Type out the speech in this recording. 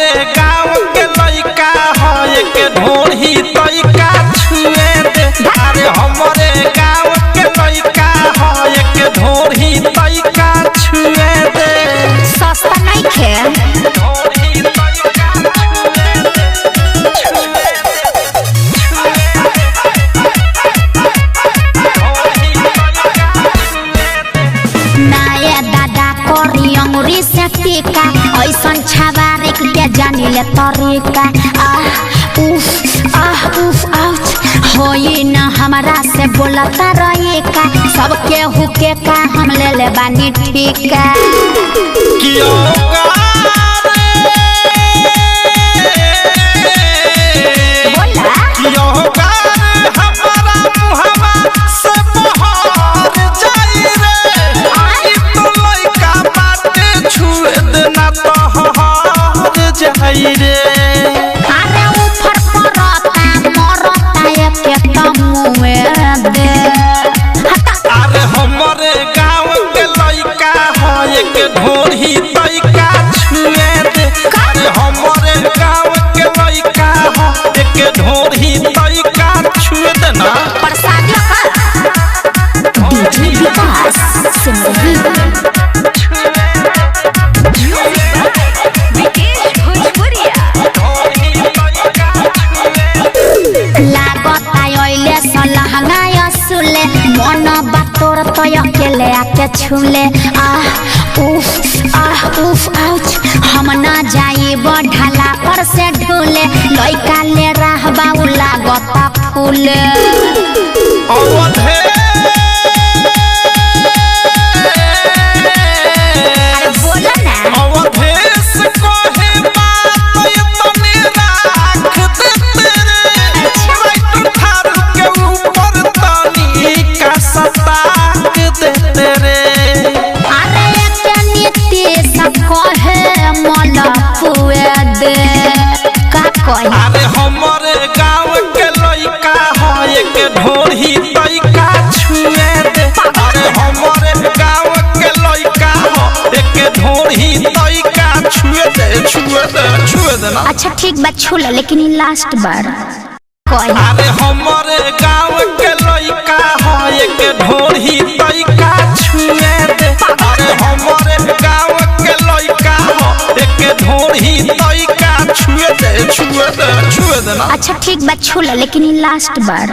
हमरे गाँव के लइका है के ढोढ़ी तइका छुए दे। अरे हमरे गाँव के लइका है के ढोढ़ी तइका छुए दे। सस्ता नहीं खे ढोढ़ी तइका नाये दादा करी अंगुरी से टीका ऐसन छावारिक के जानी ले तरीका। उफ आउच होई न हमरा से बोलता रही का सबके हुके का हम ले बानी ठीका। अरे ऊपर परता मरता के तमुए दे। अरे हमरे गाँव के लइका है के ढोढ़ी तइका छुए दे। अरे हमरे गाँव के लइका है के ढोढ़ी तइका छुए दे ना। प्रसाद डीजे विकास सिंधी मन बातोर तो अकेले आके छूले। उफ आउच हम ना जाई ढाला पर से ढूले लइका ले रहबा उ लागता फूले। अरे हमरे गाँव के लइका है के ढोढ़ी तइका छुए दे। अरे हमरे गाँव के लइका है के ढोढ़ी तइका छुए दे ना। अच्छा ठीक बात छूला लेकिन लास्ट बार। अरे हमरे गाँव के लइका है के ढोढ़ी तइका छुए दे। अरे हमरे गाँव के लइका है के ढोढ़ी तइका छुए दे ना। अच्छा ठीक बात छूला लेकिन लास्ट बार।